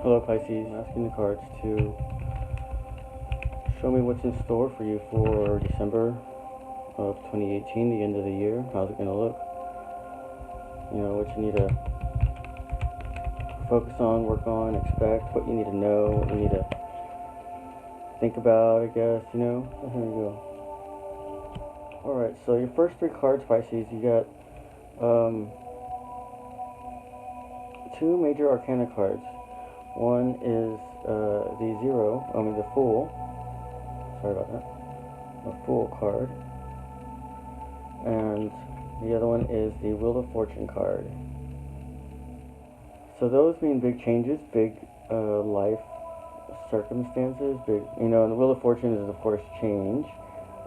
Hello Pisces, I'm asking the cards to show me what's in store for you for December of 2018, the end of the year. How's it going to look? You know, what you need to focus on, work on, expect, what you need to know, what you need to think about, I guess, you know? So here we go. Alright, so your first three cards, Pisces, you got two major arcana cards. One is the Fool. Sorry about that. The Fool card. And the other one is the Wheel of Fortune card. So those mean big changes, big life circumstances, big, and the Wheel of Fortune is, of course, change,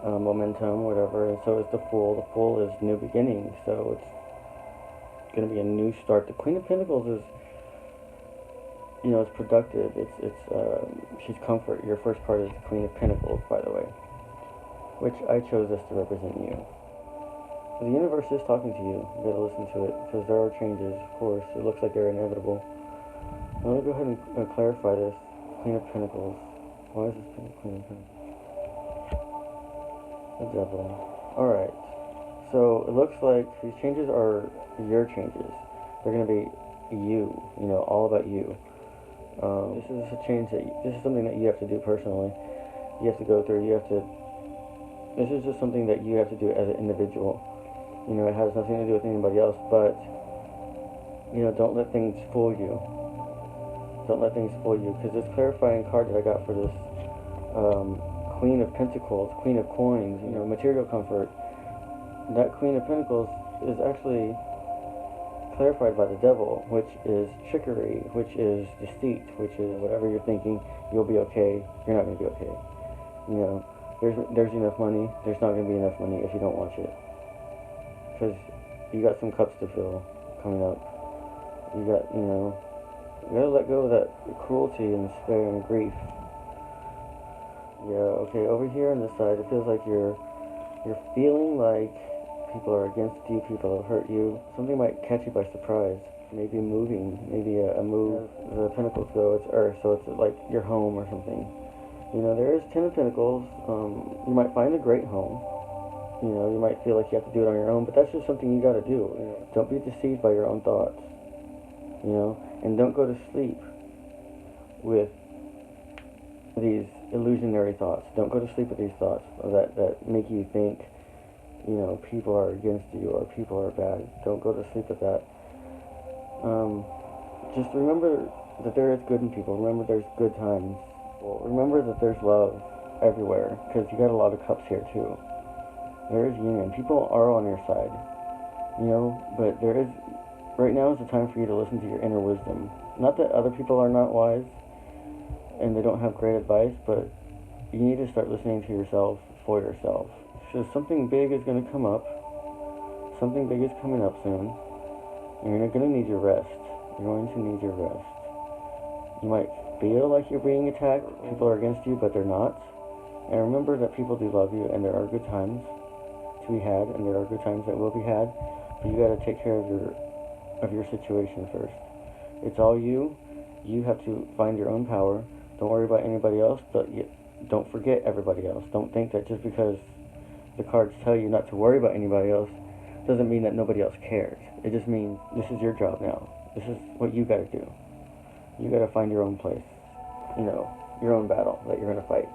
momentum, whatever, and so is the Fool. The Fool is new beginning, so it's going to be a new start. The Queen of Pentacles is, it's productive. She's comfort. Your first card is the Queen of Pentacles, by the way, which I chose this to represent you. The universe is talking to you. You gotta listen to it, because there are changes, of course. It looks like they're inevitable. Now, let me go ahead and clarify this. Queen of Pentacles. Why is this Queen of Pentacles? The Devil. Alright. So, it looks like these changes are your changes. They're gonna be you. All about you. This is a change this is something that you have to do personally. You have to go through. This is just something that you have to do as an individual. It has nothing to do with anybody else, but, don't let things fool you. Don't let things fool you, because this clarifying card that I got for this Queen of Pentacles, Queen of Coins, material comfort, that Queen of Pentacles is actually clarified by the Devil, which is trickery, which is deceit, which is whatever you're thinking, you'll be okay, you're not going to be okay. There's enough money, there's not going to be enough money if you don't watch it. Because you got some cups to fill coming up. You gotta let go of that cruelty and despair and grief. Yeah, okay, over here on this side, it feels like you're feeling like people are against you, people have hurt you. Something might catch you by surprise. Maybe moving, maybe a move. The Pentacles go, it's Earth, so it's like your home or something. There is 10 of Pentacles. You might find a great home. You might feel like you have to do it on your own, but that's just something you gotta do. Don't be deceived by your own thoughts. And don't go to sleep with these illusionary thoughts. Don't go to sleep with these thoughts that make you think, people are against you or people are bad. Don't go to sleep with that. Just remember that there is good in people. Remember there's good times. Remember that there's love everywhere, because you got a lot of cups here too. There is union. People are on your side, but right now is the time for you to listen to your inner wisdom. Not that other people are not wise and they don't have great advice, but you need to start listening to yourself for yourself. So something big is going to come up. Something big is coming up soon. And you're going to need your rest. You're going to need your rest. You might feel like you're being attacked. People are against you, but they're not. And remember that people do love you, and there are good times to be had, and there are good times that will be had. But you got to take care of your situation first. It's all you. You have to find your own power. Don't worry about anybody else, but don't forget everybody else. Don't think that just because the cards tell you not to worry about anybody else doesn't mean that nobody else cares. It just means this is your job now. This is what you got to do. You got to find your own place. Your own battle that you're going to fight.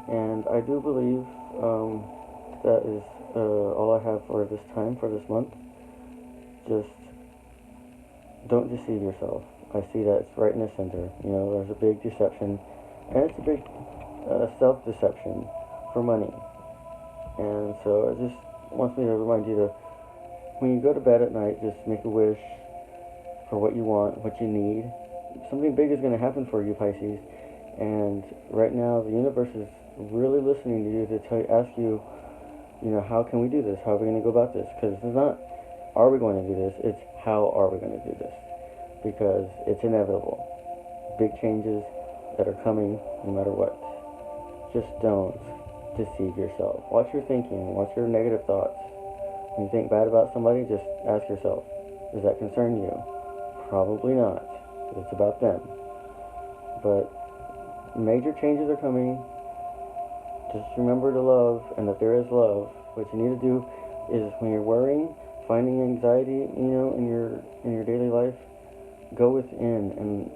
And I do believe that is all I have for this time, for this month. Just don't deceive yourself. I see that it's right in the center. There's a big deception, and it's a big self-deception for money. And so it just wants me to remind you to, when you go to bed at night, just make a wish for what you want, what you need. Something big is going to happen for you, Pisces. And right now, the universe is really listening to you to ask you, how can we do this? How are we going to go about this? Because it's not, are we going to do this? It's how are we going to do this? Because it's inevitable. Big changes that are coming no matter what. Just don't deceive yourself. Watch your thinking. Watch your negative thoughts. When you think bad about somebody, just ask yourself, does that concern you? Probably not. It's about them. But major changes are coming. Just remember to love, and that there is love. What you need to do is, when you're worrying, finding anxiety, in your daily life, go within and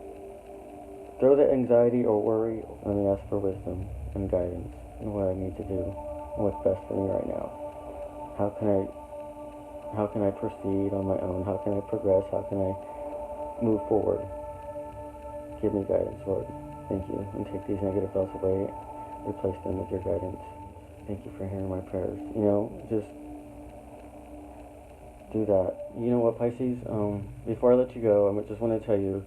throw that anxiety or worry. Let me ask for wisdom and guidance and what I need to do and what's best for me right now. How can I proceed on my own? How can I progress? How can I move forward? Give me guidance, Lord. Thank you. And take these negative thoughts away. Replace them with your guidance. Thank you for hearing my prayers. Just do that. You know what, Pisces? Before I let you go, I just want to tell you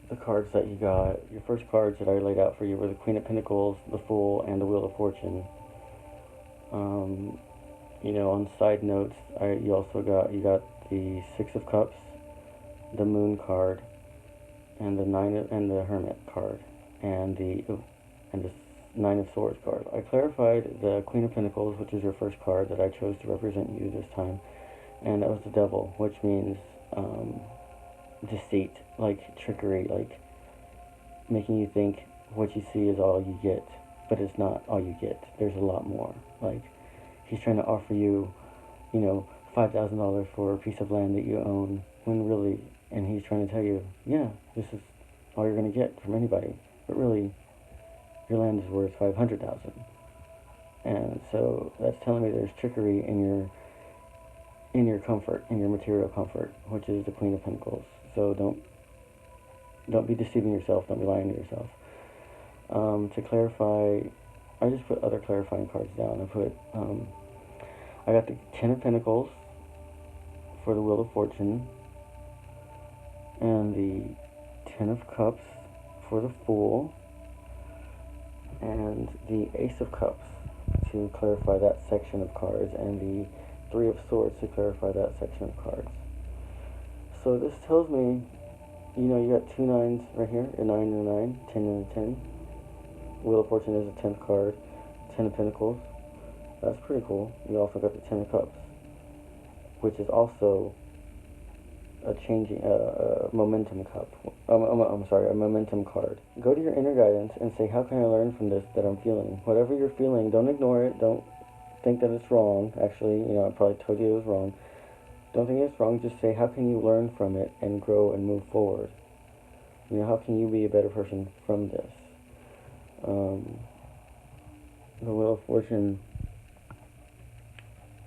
the cards that you got. Your first cards that I laid out for you were the Queen of Pentacles, the Fool, and the Wheel of Fortune. On side notes, you got the Six of Cups, the Moon card, and the Hermit card, and the Nine of Swords card. I clarified the Queen of Pentacles, which is your first card that I chose to represent you this time, and that was the Devil, which means deceit, like trickery, like making you think what you see is all you get, but it's not all you get. There's a lot more. Like, he's trying to offer you, $5,000 for a piece of land that you own, when really, and he's trying to tell you, yeah, this is all you're going to get from anybody, but really, your land is worth $500,000. And so that's telling me there's trickery in your comfort, in your material comfort, which is the Queen of Pentacles. So don't be deceiving yourself. Don't be lying to yourself. To clarify, I just put other clarifying cards down. I got the Ten of Pentacles for the Wheel of Fortune, and the Ten of Cups for the Fool, and the Ace of Cups to clarify that section of cards, and the Three of Swords to clarify that section of cards. So this tells me, you got two nines right here, a 9 and a 9, 10 and a 10. Wheel of Fortune is a 10th card, 10 of Pentacles. That's pretty cool. You also got the Ten of Cups, which is also a changing, momentum cup. A momentum card. Go to your inner guidance and say, how can I learn from this that I'm feeling? Whatever you're feeling, don't ignore it. Don't think that it's wrong. Actually, I probably told you it was wrong. Don't think it's wrong. Just say, how can you learn from it and grow and move forward? How can you be a better person from this? The Wheel of Fortune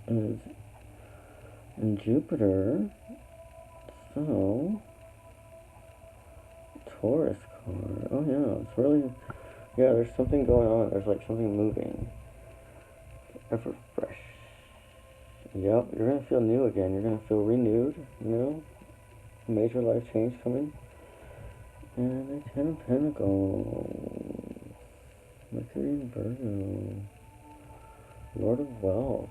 is in Jupiter, so Taurus card. Oh yeah, it's really, there's something going on. There's like something moving. Ever fresh. Yep, you're gonna feel new again. You're gonna feel renewed. Major life change coming. And the Ten of Pentacles, Mercury in Virgo, Lord of Wealth,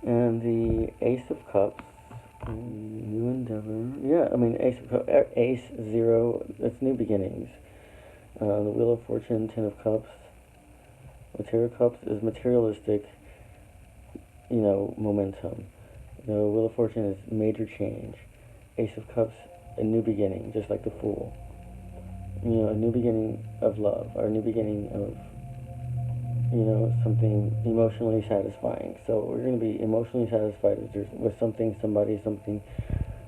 and the Ace of Cups, new endeavor. Ace of Cups, Ace, zero, that's new beginnings. The Wheel of Fortune, Ten of Cups. Material Cups is materialistic, momentum. The Wheel of Fortune is major change. Ace of Cups, a new beginning, just like the Fool. A new beginning of love, or a new beginning of, something emotionally satisfying. So we're going to be emotionally satisfied with something, somebody, something.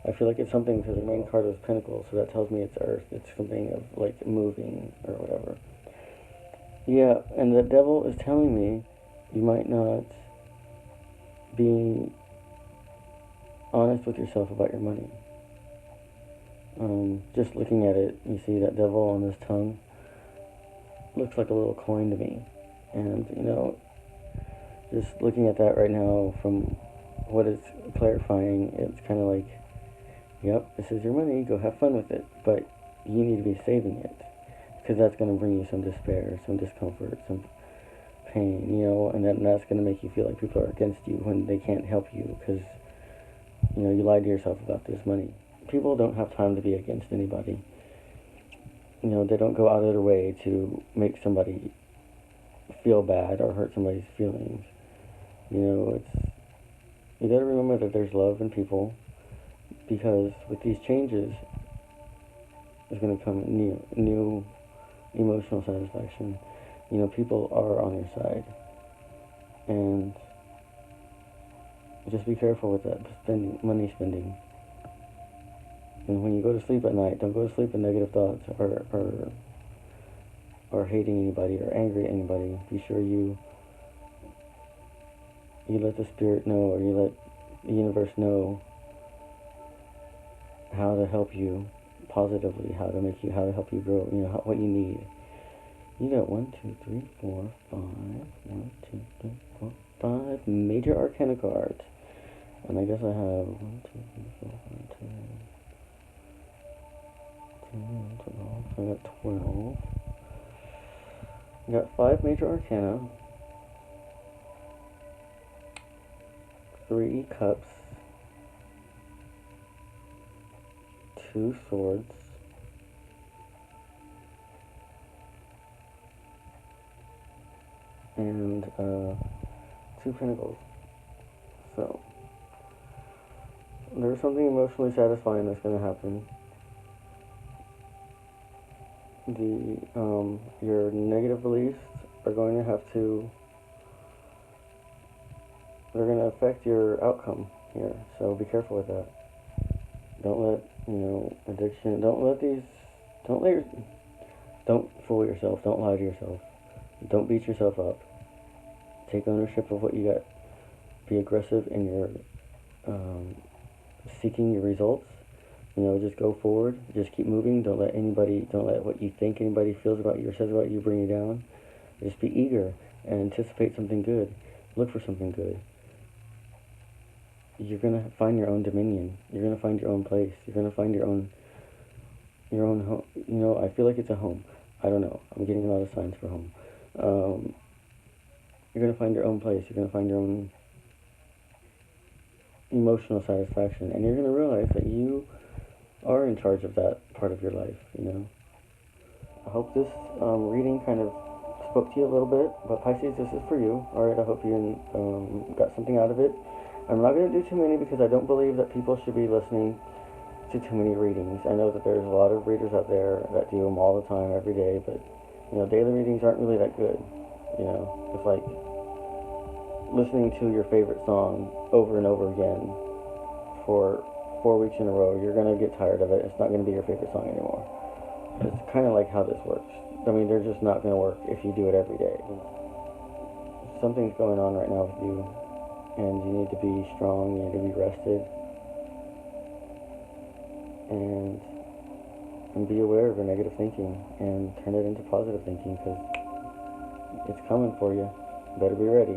I feel like it's something because the main card was Pentacles, so that tells me it's Earth. It's something of, like, moving or whatever. Yeah, and the Devil is telling me you might not be honest with yourself about your money. Just looking at it, you see that Devil on his tongue looks like a little coin to me. And, just looking at that right now from what it's clarifying, it's kind of like, yep, this is your money, go have fun with it. But you need to be saving it, because that's going to bring you some despair, some discomfort, some pain, and that's going to make you feel like people are against you when they can't help you, because, you lied to yourself about this money. People don't have time to be against anybody. They don't go out of their way to make somebody feel bad or hurt somebody's feelings. You gotta remember that there's love in people. because with these changes is going to come new emotional satisfaction. You know, people are on your side, and just be careful with that money spending. And when you go to sleep at night, don't go to sleep with negative thoughts or hating anybody or angry at anybody. Be sure you let the spirit know, or you let the universe know how to help you positively, how to help you grow, you know, what you need. You got 1, 2, 3, 4, 5, 1, 2, 3, 4, 5 major arcana cards. And I guess I have 1, 2, 3, 4, 5, 10, 12. I got 12. I got 5 major arcana, 3 cups, 2 swords, and 2 pentacles. So there's something emotionally satisfying that's going to happen. Your negative beliefs are going to have to, they're going to affect your outcome here. So be careful with that. Don't let, you know, addiction, don't fool yourself. Don't lie to yourself. Don't beat yourself up. Take ownership of what you got. Be aggressive in your seeking your results. You know, just go forward. Just keep moving. Don't let what you think anybody feels about you or says about you bring you down. Just be eager and anticipate something good. Look for something good. You're gonna find your own dominion. You're gonna find your own place. You're gonna find your own home. You know, I feel like it's a home. I don't know. I'm getting a lot of signs for home. You're gonna find your own place. You're gonna find your own emotional satisfaction, and you're gonna realize that you are in charge of that part of your life, you know. I hope this reading kind of spoke to you a little bit, but Pisces, this is for you. Alright, I hope you got something out of it. I'm not going to do too many because I don't believe that people should be listening to too many readings. I know that there's a lot of readers out there that do them all the time, every day, but, you know, daily readings aren't really that good, you know. It's like listening to your favorite song over and over again for 4 weeks in a row. You're going to get tired of it. It's not going to be your favorite song anymore. It's kind of like how this works. I mean, they're just not going to work if you do it every day. Something's going on right now with you, and you need to be strong, you need to be rested, and be aware of your negative thinking, and turn it into positive thinking, because it's coming for you. Better be ready.